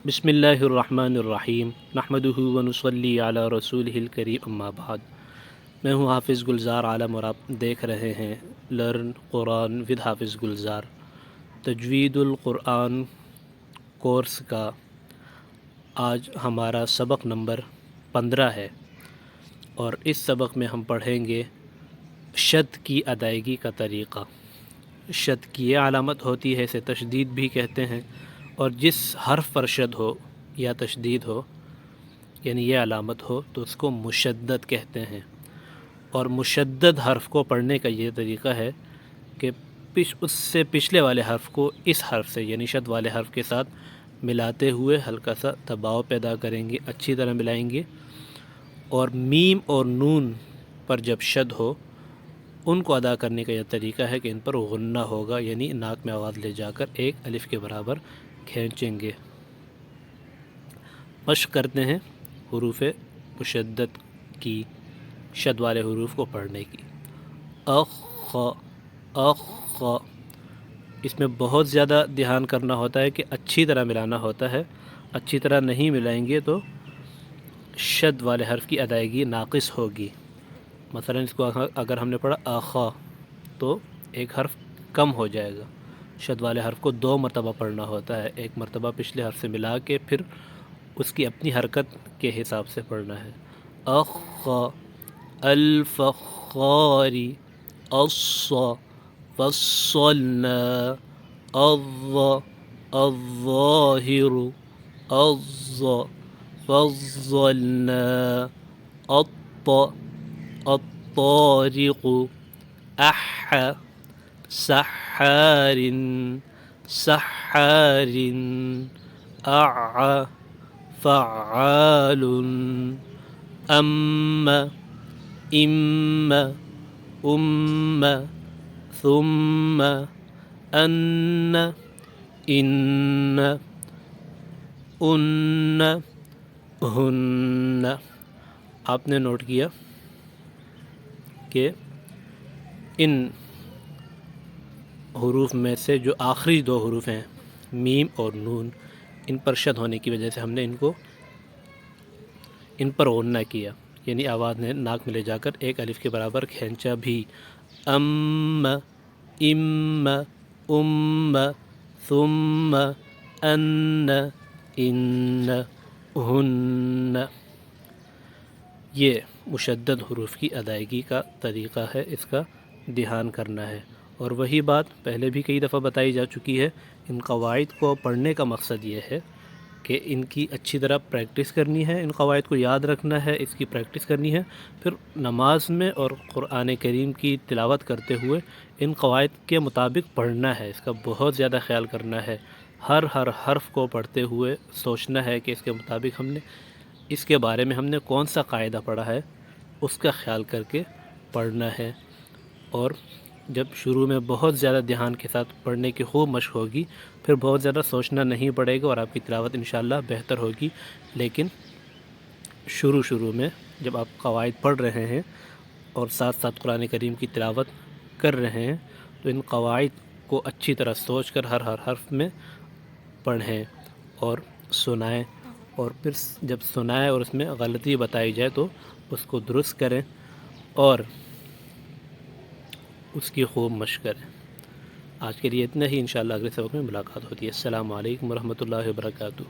بسم اللہ الرحمن الرحیم نحمدہ ونصلی علی رسولہ الکریم اما بعد۔ میں ہوں حافظ گلزار عالم اور آپ دیکھ رہے ہیں لرن قرآن ود حافظ گلزار تجوید القرآن کورس کا آج ہمارا سبق نمبر 15 ہے، اور اس سبق میں ہم پڑھیں گے شد کی ادائیگی کا طریقہ۔ شد کی یہ علامت ہوتی ہے، اسے تشدید بھی کہتے ہیں، اور جس حرف پر شد ہو یا تشدید ہو یعنی یہ علامت ہو تو اس کو مشدد کہتے ہیں۔ اور مشدد حرف کو پڑھنے کا یہ طریقہ ہے کہ اس سے پچھلے والے حرف کو اس حرف سے یعنی شد والے حرف کے ساتھ ملاتے ہوئے ہلکا سا دباؤ پیدا کریں گے، اچھی طرح ملائیں گے، اور میم اور نون پر جب شد ہو ان کو ادا کرنے کا یہ طریقہ ہے کہ ان پر غنہ ہوگا، یعنی ناک میں آواز لے جا کر ایک الف کے برابر کھینچیں گے۔ مشق کرتے ہیں حروف مشدد کی، شد والے حروف کو پڑھنے کی۔ اخ اخ، اس میں بہت زیادہ دھیان کرنا ہوتا ہے کہ اچھی طرح ملانا ہوتا ہے، اچھی طرح نہیں ملائیں گے تو شد والے حرف کی ادائیگی ناقص ہوگی۔ مثلا اس کو اگر ہم نے پڑھا آخا تو ایک حرف کم ہو جائے گا۔ شد والے حرف کو 2 مرتبہ پڑھنا ہوتا ہے، ایک مرتبہ پچھلے حرف سے ملا کے پھر اس کی اپنی حرکت کے حساب سے پڑھنا ہے۔ اخ الفخاری الص فصلنا الظ الظاہر الظ فضلنا الط الطارق اح سحار سحار اع فعال ام ام ام ثم ان ان ان ہن۔ آپ نے نوٹ کیا کہ ان حروف میں سے جو آخری 2 حروف ہیں میم اور نون، ان پر شد ہونے کی وجہ سے ہم نے ان پر غنہ کیا، یعنی آواز نے ناک میں لے جا کر ایک الف کے برابر کھینچا بھی۔ ام ام ام ثم ان ان ہن۔ یہ مشدد حروف کی ادائیگی کا طریقہ ہے، اس کا دھیان کرنا ہے۔ اور وہی بات پہلے بھی کئی دفعہ بتائی جا چکی ہے، ان قواعد کو پڑھنے کا مقصد یہ ہے کہ ان کی اچھی طرح پریکٹس کرنی ہے، ان قواعد کو یاد رکھنا ہے، اس کی پریکٹس کرنی ہے، پھر نماز میں اور قرآن کریم کی تلاوت کرتے ہوئے ان قواعد کے مطابق پڑھنا ہے۔ اس کا بہت زیادہ خیال کرنا ہے، ہر حرف کو پڑھتے ہوئے سوچنا ہے کہ اس کے مطابق اس کے بارے میں ہم نے کون سا قاعدہ پڑھا ہے، اس کا خیال کر کے پڑھنا ہے۔ اور جب شروع میں بہت زیادہ دھیان کے ساتھ پڑھنے کی خوب مشق ہوگی، پھر بہت زیادہ سوچنا نہیں پڑے گا اور آپ کی تلاوت انشاءاللہ بہتر ہوگی۔ لیکن شروع میں جب آپ قواعد پڑھ رہے ہیں اور ساتھ ساتھ قرآن کریم کی تلاوت کر رہے ہیں تو ان قواعد کو اچھی طرح سوچ کر ہر حرف میں پڑھیں اور سنائیں، اور پھر جب سنائیں اور اس میں غلطی بتائی جائے تو اس کو درست کریں اور اس کی خوب مشق کریں۔ آج کے لیے اتنا ہی، انشاءاللہ اگلے سبق میں ملاقات ہوتی ہے۔ السلام علیکم ورحمۃ اللہ وبرکاتہ۔